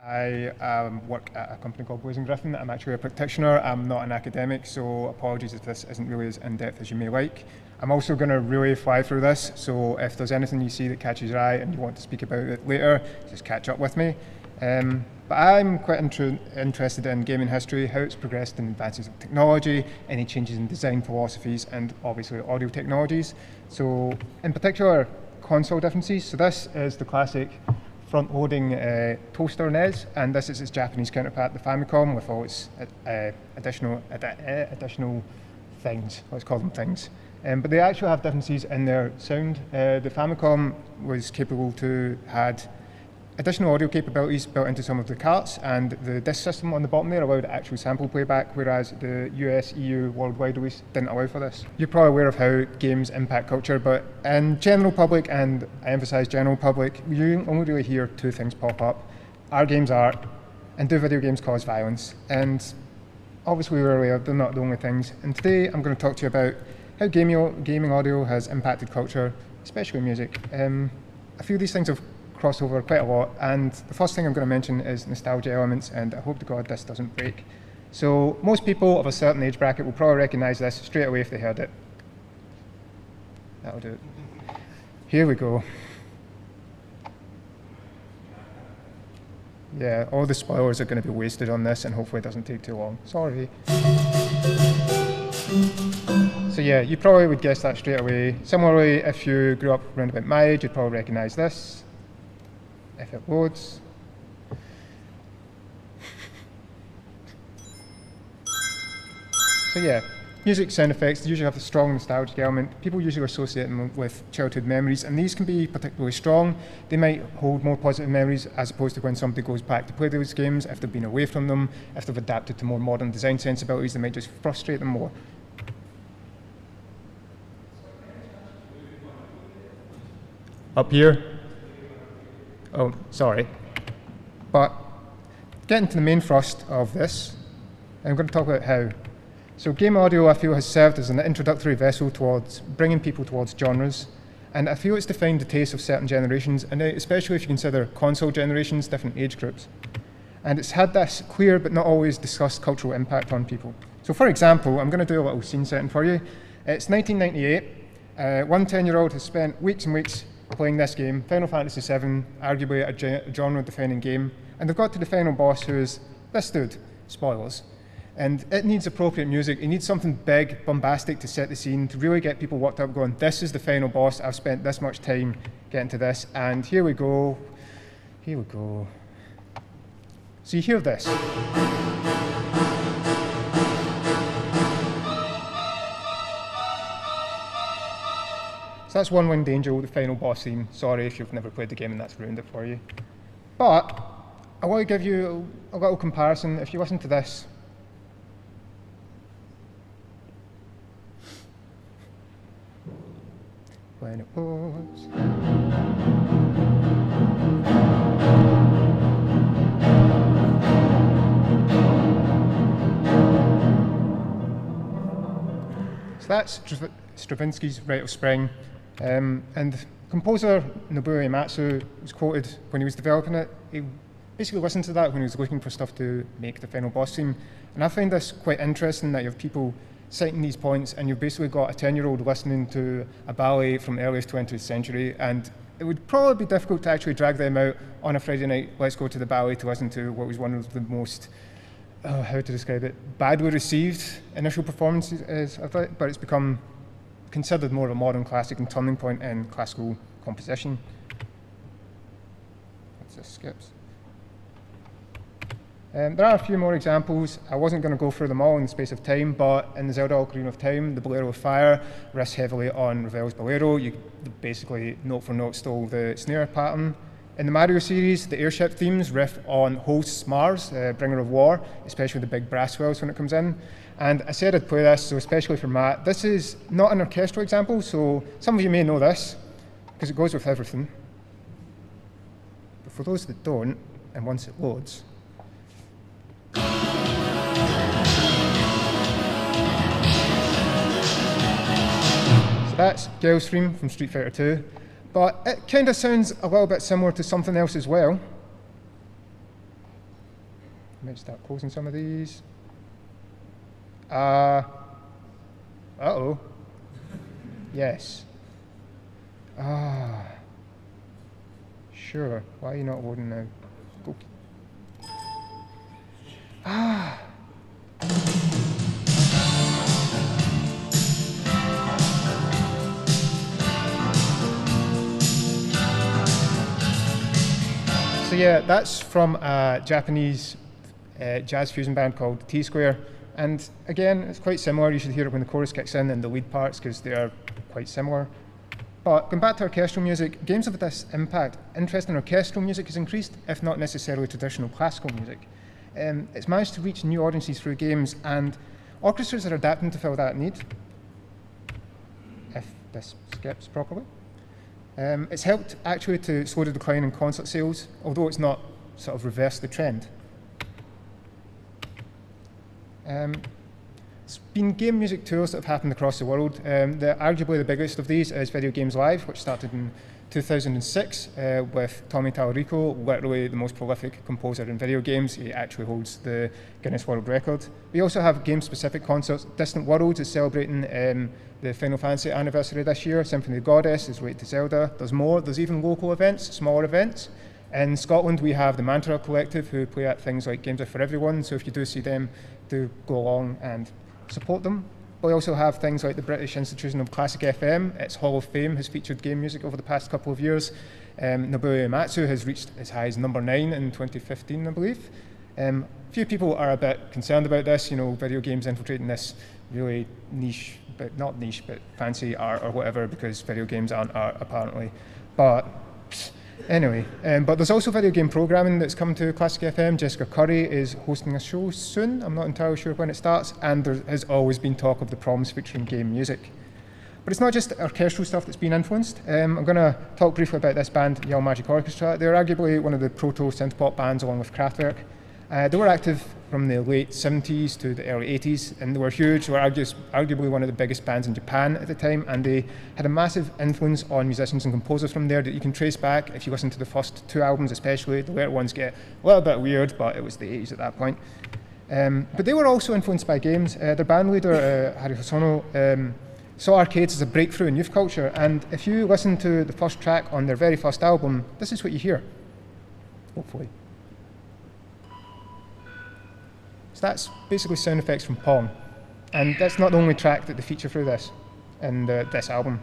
I work at a company called Griffin. I'm actually a practitioner. I'm not an academic, so apologies if this isn't really as in-depth as you may like. I'm also going to really fly through this, so if there's anything you see that catches your eye and you want to speak about it later, just catch up with me. But I'm quite interested in gaming history, how it's progressed in advances of technology, any changes in design philosophies, and obviously audio technologies. So in particular, console differences. So this is the classic front-loading toaster NES, and this is its Japanese counterpart, the Famicom, with all its additional things. Let's call them things. But they actually have differences in their sound. The Famicom was capable to had additional audio capabilities built into some of the carts, and the disc system on the bottom there allowed actual sample playback, whereas the US, EU, worldwide release didn't allow for this. You're probably aware of how games impact culture, but in general public, and I emphasize general public, you only really hear two things pop up. Are games art, and do video games cause violence? And obviously earlier, they're not the only things. And today I'm going to talk to you about how gaming audio has impacted culture, especially music. A few of these things have crossed over quite a lot, and the first thing I'm going to mention is nostalgia elements, and I hope to God this doesn't break. So most people of a certain age bracket will probably recognise this straight away if they heard it. That'll do it. Here we go. Yeah, all the spoilers are going to be wasted on this, and hopefully it doesn't take too long. Sorry. So yeah, you probably would guess that straight away. Similarly, if you grew up around about my age, you'd probably recognise this. If it loads. So yeah, music, sound effects usually have a strong nostalgic element. People usually associate them with childhood memories, and these can be particularly strong. They might hold more positive memories as opposed to when somebody goes back to play those games. If they've been away from them, if they've adapted to more modern design sensibilities, they might just frustrate them more. Up here. Oh, sorry. But getting to the main thrust of this, I'm going to talk about how. So game audio, I feel, has served as an introductory vessel towards bringing people towards genres, and I feel it's defined the taste of certain generations, and especially if you consider console generations, different age groups. And it's had this clear but not always discussed cultural impact on people. So for example, I'm going to do a little scene setting for you. It's 1998. One 10-year-old has spent weeks and weeks playing this game, Final Fantasy VII, arguably a genre-defining game, and they've got to the final boss, who is this dude, spoilers. And it needs appropriate music. It needs something big, bombastic to set the scene, to really get people worked up going, this is the final boss, I've spent this much time getting to this, and here we go. So you hear this. So that's One Winged Angel, the final boss theme. Sorry if you've never played the game and that's ruined it for you. But I want to give you a little comparison. If you listen to this. When it was. So that's Stravinsky's Rite of Spring. And composer Nobuo Uematsu was quoted when he was developing it. He basically listened to that when he was looking for stuff to make the final boss theme. And I find this quite interesting, that you have people citing these points, and you've basically got a 10-year-old listening to a ballet from the earliest 20th century, and it would probably be difficult to actually drag them out on a Friday night, let's go to the ballet to listen to what was one of the most, how to describe it, badly received initial performances of it, but it's become considered more of a modern classic and turning point in classical composition. That's just skips. There are a few more examples. I wasn't going to go through them all in the space of time, but in the Zelda Ocarina of Time, the Bolero of Fire rests heavily on Ravel's Bolero. You basically note for note stole the snare pattern. In the Mario series, the airship themes riff on Host's Mars, Bringer of War, especially the big brass swells when it comes in. And I said I'd play this, so especially for Matt. This is not an orchestral example, so some of you may know this, because it goes with everything. But for those that don't, and once it loads, so that's Gellstream from Street Fighter 2, but it kind of sounds a little bit similar to something else as well. might start closing some of these. Uh-oh. Yes. Sure. Why are you not loading now? Go. So yeah, that's from a Japanese jazz fusion band called T-Square. And again, it's quite similar. You should hear it when the chorus kicks in and the lead parts, because they are quite similar. But going back to orchestral music, games of this impact, interest in orchestral music has increased, if not necessarily traditional classical music. It's managed to reach new audiences through games, and orchestras are adapting to fill that need, if this skips properly. It's helped actually to slow the decline in concert sales, although it's not sort of reversed the trend. It's been game music tours that have happened across the world. Arguably the biggest of these is Video Games Live, which started in 2006 with Tommy Tallarico, literally the most prolific composer in video games. He actually holds the Guinness World Record. We also have game-specific concerts. Distant Worlds is celebrating the Final Fantasy anniversary this year. Symphony of the Goddess is related to Zelda. There's more. There's even local events, smaller events. In Scotland, we have the Mantra Collective, who play at things like Games Are For Everyone, so if you do see them, do go along and support them. We also have things like the British Institution of Classic FM. Its Hall of Fame has featured game music over the past couple of years. Nobuo Uematsu has reached as high as number 9 in 2015, I believe. Few people are a bit concerned about this, video games infiltrating this really niche, but not niche, but fancy art or whatever, because video games aren't art, apparently. But anyway, but there's also video game programming that's come to Classic FM. Jessica Curry is hosting a show soon. I'm not entirely sure when it starts, and there has always been talk of the proms featuring game music. But it's not just orchestral stuff that's been influenced. I'm going to talk briefly about this band, Yellow Magic Orchestra. They're arguably one of the proto-synth-pop bands along with Kraftwerk. They were active from the late 70s to the early 80s, and they were huge. They were arguably one of the biggest bands in Japan at the time, and they had a massive influence on musicians and composers from there that you can trace back if you listen to the first 2 albums especially. The later ones get a little bit weird, but it was the 80s at that point. But they were also influenced by games. Their band leader, Harry Hosono, saw arcades as a breakthrough in youth culture, and if you listen to the first track on their very first album, this is what you hear, hopefully. So that's basically sound effects from Pong, and that's not the only track that they feature through this in this album.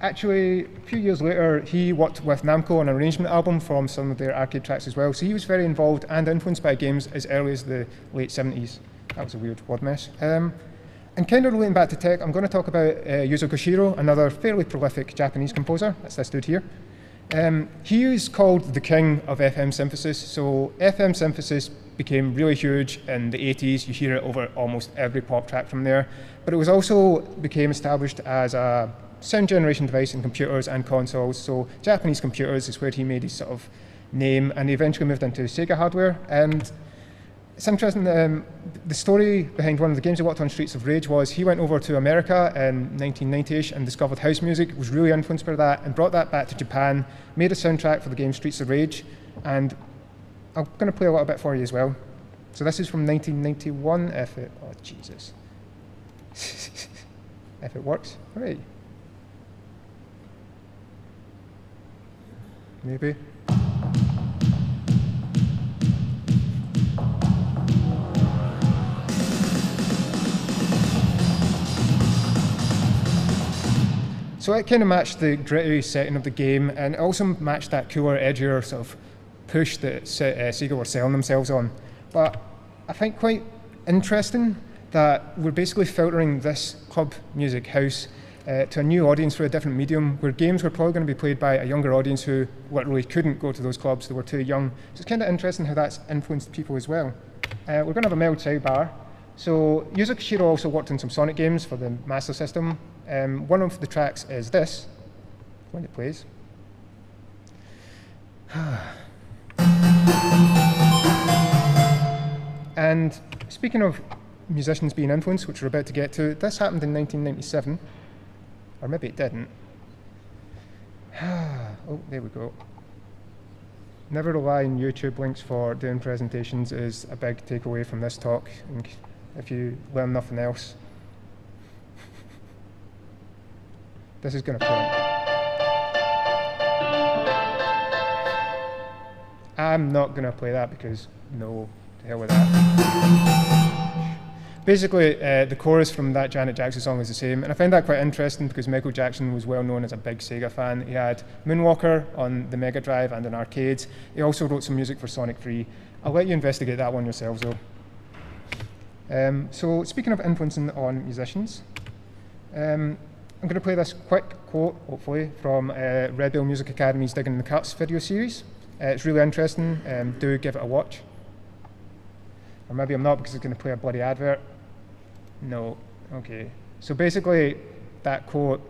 Actually, a few years later, he worked with Namco on an arrangement album from some of their arcade tracks as well, so he was very involved and influenced by games as early as the late 70s. That was a weird word mess. And kind of relating back to tech, I'm going to talk about Yuzo Koshiro, another fairly prolific Japanese composer. That's this dude here. He is called the king of FM synthesis. So FM synthesis became really huge in the 80s. You hear it over almost every pop track from there. But it was also became established as a sound generation device in computers and consoles. So Japanese computers is where he made his sort of name, and he eventually moved into Sega hardware. And it's interesting, the story behind one of the games he worked on, Streets of Rage, was he went over to America in 1990-ish and discovered house music, was really influenced by that, and brought that back to Japan, made a soundtrack for the game Streets of Rage, and I'm going to play a little bit for you as well. So this is from 1991, oh Jesus. If it works, hooray. Maybe. So it kind of matched the gritty setting of the game, and it also matched that cooler, edgier sort of push that Sega were selling themselves on. But I think quite interesting that we're basically filtering this club music house to a new audience through a different medium, where games were probably going to be played by a younger audience who literally couldn't go to those clubs, they were too young. So it's kind of interesting how that's influenced people as well. We're going to have a mild sidebar. So Yuzo Koshiro also worked on some Sonic games for the Master System. One of the tracks is this, when it plays. And speaking of musicians being influenced, which we're about to get to, this happened in 1997, or maybe it didn't. Oh, there we go. never rely on YouTube links for doing presentations is a big takeaway from this talk, and if you learn nothing else. This is going to play. I'm not going to play that because no, to hell with that. Basically, the chorus from that Janet Jackson song is the same, and I find that quite interesting because Michael Jackson was well known as a big Sega fan. He had Moonwalker on the Mega Drive and in arcades. He also wrote some music for Sonic 3. I'll let you investigate that one yourselves, though. So speaking of influencing on musicians, I'm going to play this quick quote, hopefully, from Red Bull Music Academy's Digging in the Cuts video series. It's really interesting. Do give it a watch. Or maybe I'm not because it's going to play a bloody advert. No. Okay. So basically, that quote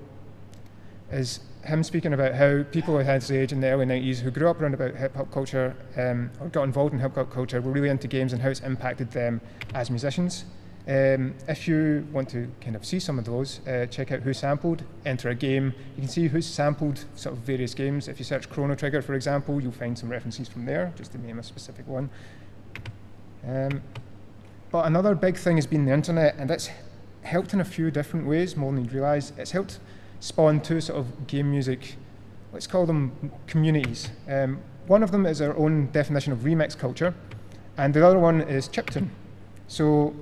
is him speaking about how people at his age in the early 90s who grew up around about hip-hop culture or got involved in hip-hop culture were really into games and how it's impacted them as musicians. If you want to kind of see some of those, check out Who Sampled, enter a game. You can see who's sampled sort of various games. If you search Chrono Trigger, for example, you'll find some references from there, just to name a specific one. But another big thing has been the internet, and it's helped in a few different ways, more than you'd realise. It's helped spawn two sort of game music, let's call them communities. One of them is our own definition of remix culture, and the other one is chiptune. So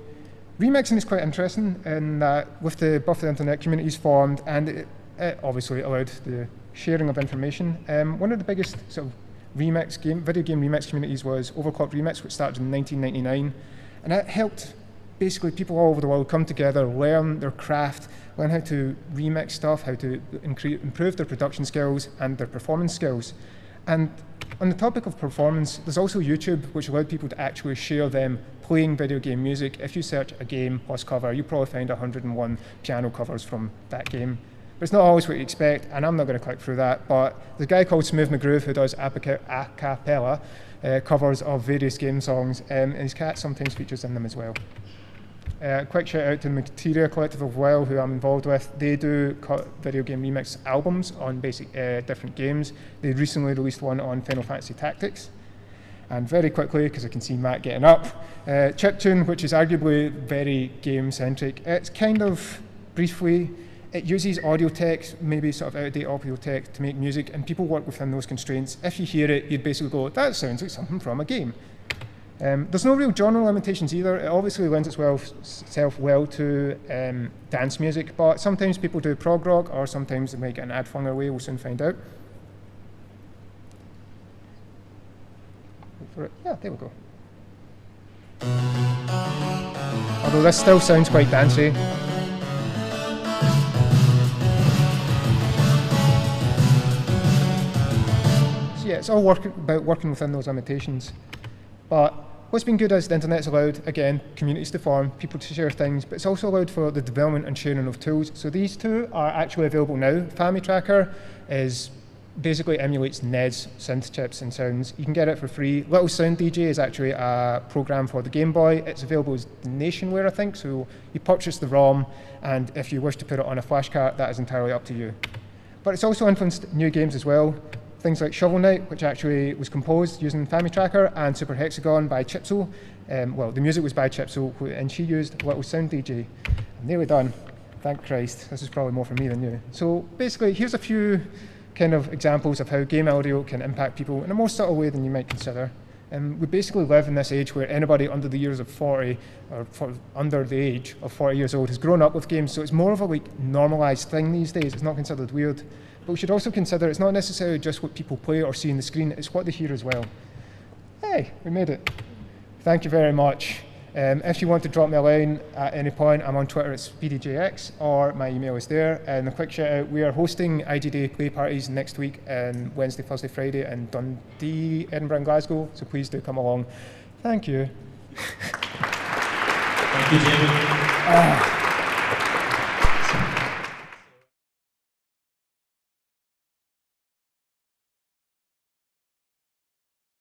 remixing is quite interesting in that with the Buff the Internet communities formed, and it obviously allowed the sharing of information. One of the biggest sort of video game remix communities was Overclocked Remix, which started in 1999, and it helped basically people all over the world come together, learn their craft, learn how to remix stuff, how to improve their production skills and their performance skills. And on the topic of performance, there's also YouTube, which allowed people to actually share them playing video game music. If you search a game plus cover, you probably find 101 piano covers from that game. But it's not always what you expect, and I'm not going to click through that, but there's a guy called Smooth McGroove who does a cappella covers of various game songs, and his cat sometimes features in them as well. Quick shout out to the Materia Collective as well, who I'm involved with. They do video game remix albums on basic different games. They recently released one on Final Fantasy Tactics. And very quickly, because I can see Matt getting up, Chiptune, which is arguably very game-centric. It's kind of, briefly, it uses audio tech, maybe sort of out-of-date audio tech to make music, and people work within those constraints. If you hear it, you'd basically go, that sounds like something from a game. There's no real genre limitations either. It obviously lends itself well to dance music, but sometimes people do prog rock, or sometimes they might get an ad flung their way. We'll soon find out. Wait for it. Yeah, there we go. Although this still sounds quite dancey. So yeah, it's all about working within those limitations. But what's been good is the internet's allowed, again, communities to form, people to share things, but it's also allowed for the development and sharing of tools. So these two are actually available now. FamiTracker basically emulates NES synth chips and sounds. You can get it for free. Little Sound DJ is actually a program for the Game Boy. It's available as nationwide, I think, so you purchase the ROM, and if you wish to put it on a flash cart, that is entirely up to you. But it's also influenced new games as well. Things like Shovel Knight, which actually was composed using FamiTracker, and Super Hexagon by Chipso. Well, the music was by Chipso, and she used Little Sound DJ. I'm nearly done. Thank Christ. This is probably more for me than you. So basically, here's a few kind of examples of how game audio can impact people in a more subtle way than you might consider. We basically live in this age where anybody under the years of 40, or under the age of 40 years old, has grown up with games, so it's more of a normalized thing these days. It's not considered weird. But we should also consider it's not necessarily just what people play or see on the screen, it's what they hear as well. Hey, we made it. Thank you very much. If you want to drop me a line at any point, I'm on Twitter at SpeedyJX, or my email is there. And a quick shout out, we are hosting IG play parties next week, Wednesday, Thursday, Friday, in Dundee, Edinburgh and Glasgow, so please do come along. Thank you. Thank you, Jaime.